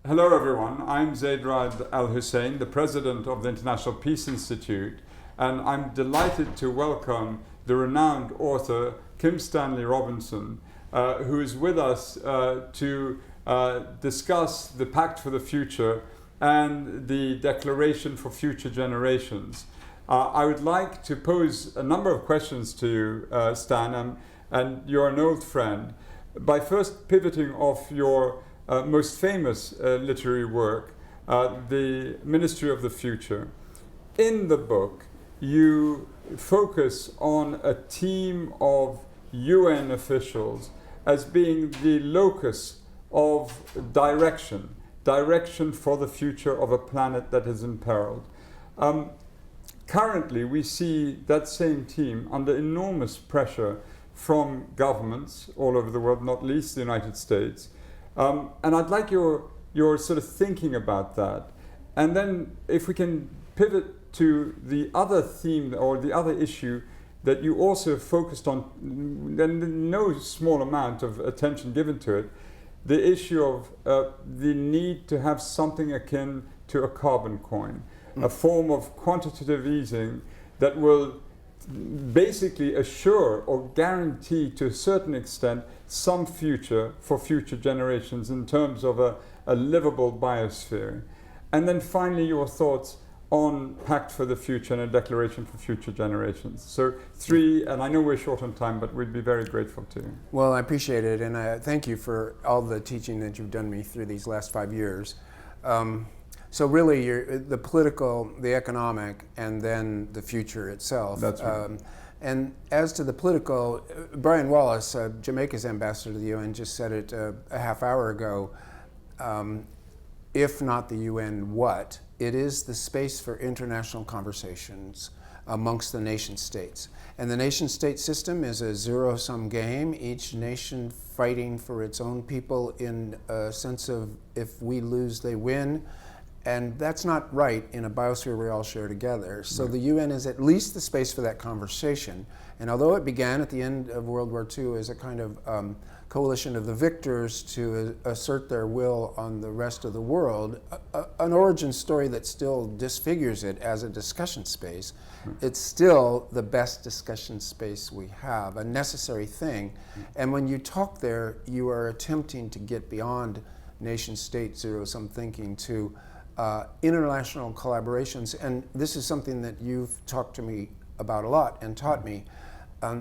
Hello everyone, I'm Zaidrad Al-Hussein, the president of the International Peace Institute, and I'm delighted to welcome the renowned author Kim Stanley Robinson, who is with us to discuss the Pact for the Future and the Declaration for Future Generations. I would like to pose a number of questions to you, Stan, and you're an old friend, by first pivoting off your most famous literary work, The Ministry of the Future. In the book, you focus on a team of UN officials as being the locus of direction for the future of a planet that is imperiled. Currently, we see that same team under enormous pressure from governments all over the world, not least the United States. And I'd like your sort of thinking about that. And then if we can pivot to the other theme or the other issue that you also focused on, and no small amount of attention given to it, the issue of the need to have something akin to a carbon coin, a form of quantitative easing that will basically assure or guarantee to a certain extent some future for future generations in terms of a livable biosphere. And then finally your thoughts on Pact for the Future and a Declaration for Future Generations. So three, and I know we're short on time, but we'd be very grateful to you. Well, I appreciate it, and I thank you for all the teaching that you've done me through these last 5 years. So really, the political, the economic, and then the future itself. That's right. And as to the political, Brian Wallace, Jamaica's ambassador to the UN, just said it a half hour ago, if not the UN, what? It is the space for international conversations amongst the nation states. And the nation state system is a zero-sum game, each nation fighting for its own people in a sense of if we lose, they win. And that's not right in a biosphere we all share together. So right. The UN is at least the space for that conversation. And although it began at the end of World War II as a kind of coalition of the victors to assert their will on the rest of the world, an origin story that still disfigures it as a discussion space, it's still the best discussion space we have, a necessary thing. And when you talk there, you are attempting to get beyond nation-state zero-sum thinking to international collaborations, and this is something that you've talked to me about a lot and taught me.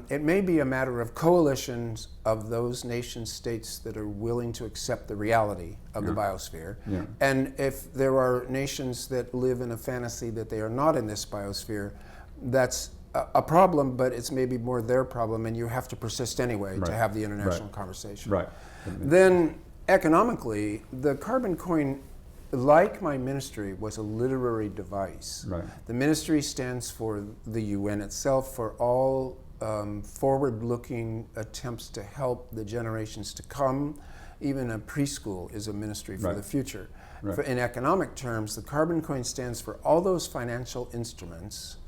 It may be a matter of coalitions of those nation states that are willing to accept the reality of the biosphere. Yeah. And if there are nations that live in a fantasy that they are not in this biosphere, that's a problem, but it's maybe more their problem, and you have to persist anyway to have the international conversation. Right. Then economically, the carbon coin, like my ministry, was a literary device. Right. The ministry stands for the UN itself, for all forward-looking attempts to help the generations to come. Even a preschool is a ministry for the future. Right. In economic terms, the carbon coin stands for all those financial instruments,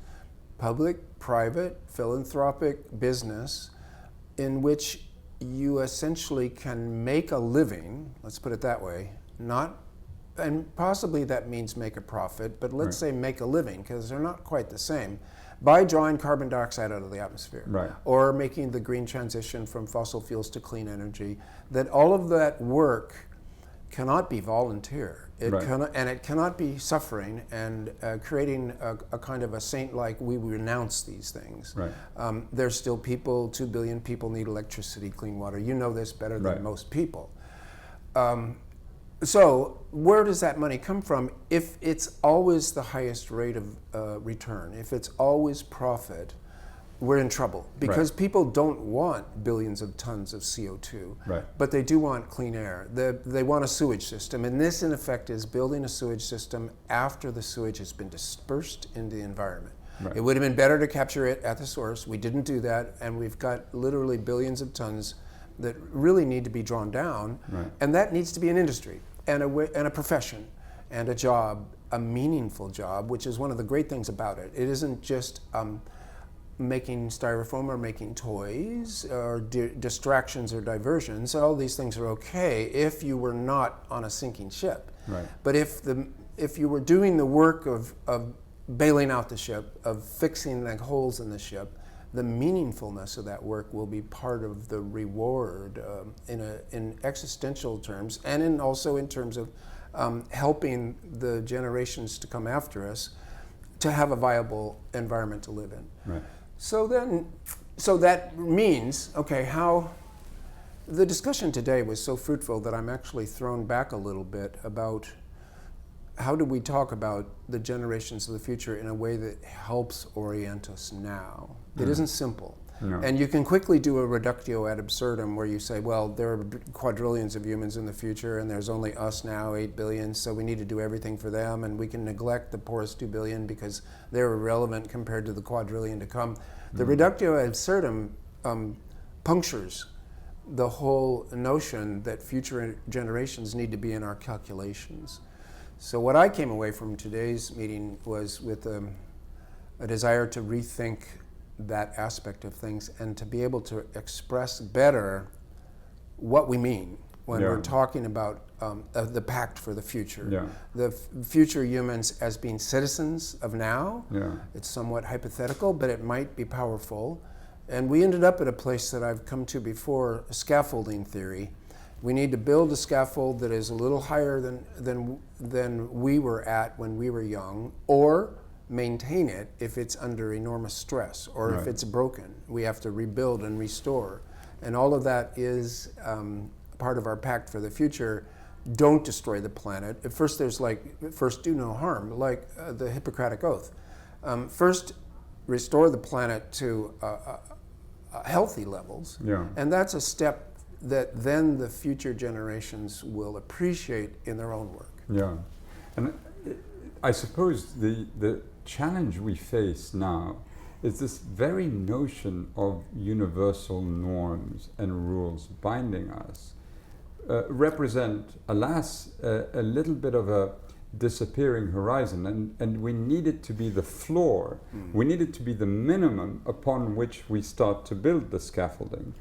public, private, philanthropic, business, in which you essentially can make a living, let's put it that way, and possibly that means make a profit, but let's say make a living, because they're not quite the same, by drawing carbon dioxide out of the atmosphere, or making the green transition from fossil fuels to clean energy. That all of that work cannot be volunteer. It cannot be suffering and creating a kind of a saint-like, we renounce these things. There's still people, 2 billion people need electricity, clean water. You know this better than most people. So where does that money come from? If it's always the highest rate of return, if it's always profit, we're in trouble, because people don't want billions of tons of CO2, but they do want clean air. They want a sewage system, and this in effect is building a sewage system after the sewage has been dispersed into the environment. It would have been better to capture it at the source. We didn't do that, and we've got literally billions of tons that really need to be drawn down, and that needs to be an industry and a profession and a job, a meaningful job, which is one of the great things about it. It isn't just making styrofoam or making toys or distractions or diversions. All these things are okay if you were not on a sinking ship. Right. But if you were doing the work of bailing out the ship, of fixing the holes in the ship, the meaningfulness of that work will be part of the reward in existential terms, and also in terms of helping the generations to come after us to have a viable environment to live in. Right. So that means, okay, how the discussion today was so fruitful that I'm actually thrown back a little bit about how do we talk about the generations of the future in a way that helps orient us now. It isn't simple. No. And you can quickly do a reductio ad absurdum where you say, well, there are quadrillions of humans in the future and there's only us now, 8 billion, so we need to do everything for them, and we can neglect the poorest 2 billion because they're irrelevant compared to the quadrillion to come. The reductio ad absurdum punctures the whole notion that future generations need to be in our calculations. So what I came away from today's meeting was with a desire to rethink that aspect of things and to be able to express better what we mean when we're talking about the pact for the future. Yeah. The future humans as being citizens of now. Yeah. It's somewhat hypothetical, but it might be powerful. And we ended up at a place that I've come to before, scaffolding theory. We need to build a scaffold that is a little higher than we were at when we were young, or maintain it if it's under enormous stress, or if it's broken. We have to rebuild and restore. And all of that is part of our pact for the future. Don't destroy the planet. At first there's first do no harm, like the Hippocratic Oath. First restore the planet to healthy levels. Yeah. And that's a step that then the future generations will appreciate in their own work. Yeah, and I suppose the challenge we face now is this very notion of universal norms and rules binding us represent, alas, a little bit of a disappearing horizon, and we need it to be the floor. We need it to be the minimum upon which we start to build the scaffolding.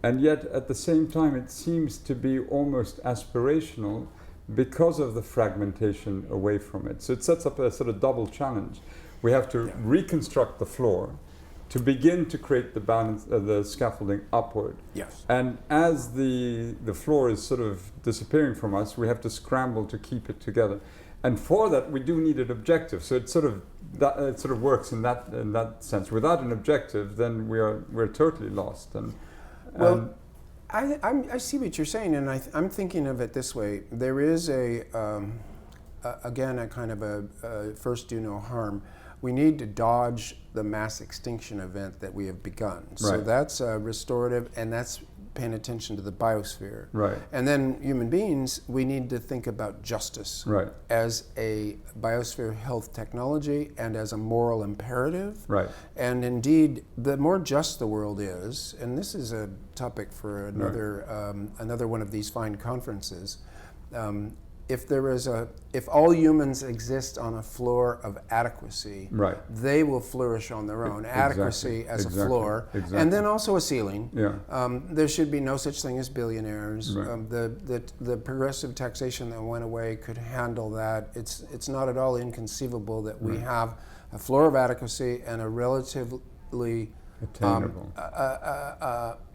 And yet, at the same time, it seems to be almost aspirational because of the fragmentation away from it. So it sets up a sort of double challenge. We have to reconstruct the floor to begin to create the balance, the scaffolding upward. Yes. And as the floor is sort of disappearing from us, we have to scramble to keep it together. And for that, we do need an objective. So it sort of works in that sense. Without an objective, then we're totally lost. Well, I see what you're saying, and I'm thinking of it this way. There is again, a kind of a first do no harm. We need to dodge the mass extinction event that we have begun. Right. So that's restorative, and that's paying attention to the biosphere. Right. And then human beings, we need to think about justice as a biosphere health technology and as a moral imperative. Right. And indeed, the more just the world is, and this is a topic for another one of these fine conferences, if all humans exist on a floor of adequacy, they will flourish on their own. Adequacy as a floor, and then also a ceiling. Yeah. There should be no such thing as billionaires. Right. The progressive taxation that went away could handle that. It's not at all inconceivable that we have a floor of adequacy and a relatively attainable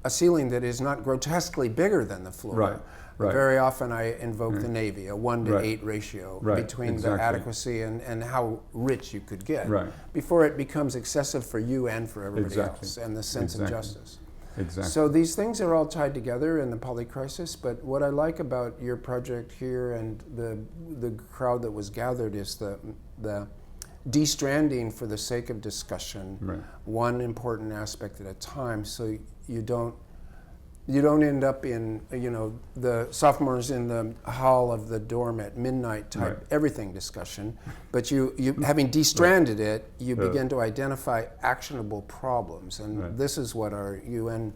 a ceiling that is not grotesquely bigger than the floor. Right. Right. Very often I invoke the Navy, a 1-to-8 ratio between the adequacy and how rich you could get before it becomes excessive for you and for everybody else, and the sense of justice. Exactly. So these things are all tied together in the polycrisis, but what I like about your project here and the crowd that was gathered is the de-stranding for the sake of discussion, one important aspect at a time, so you don't end up in, the sophomores in the hall of the dorm at midnight type everything discussion, but you having de-stranded it, you begin to identify actionable problems, and this is what our UN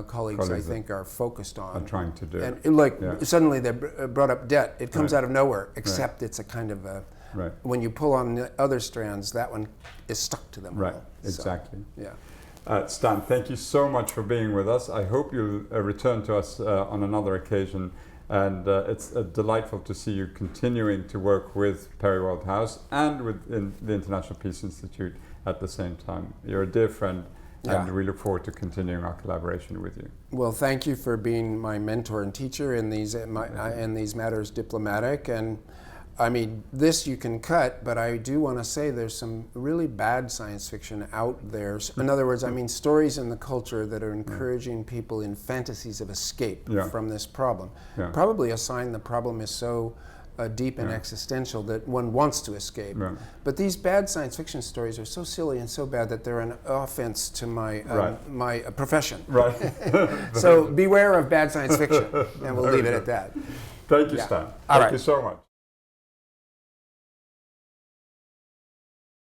colleagues I think are focused on. Are trying to do. And suddenly they brought up debt. It comes out of nowhere, except it's a kind of a, when you pull on the other strands, that one is stuck to them. Right, exactly. So, yeah. Stan, thank you so much for being with us. I hope you'll return to us on another occasion And it's delightful to see you continuing to work with Perry World House and with the International Peace Institute at the same time. You're a dear friend, and we look forward to continuing our collaboration with you. Well, thank you for being my mentor and teacher in these matters diplomatic. And I mean, this you can cut, but I do want to say there's some really bad science fiction out there. In other words, I mean, stories in the culture that are encouraging people in fantasies of escape from this problem. Probably a sign the problem is so deep and existential that one wants to escape. But these bad science fiction stories are so silly and so bad that they're an offense to my my profession. So beware of bad science fiction, and we'll leave it at that. Thank you, Stan. Thank you so much.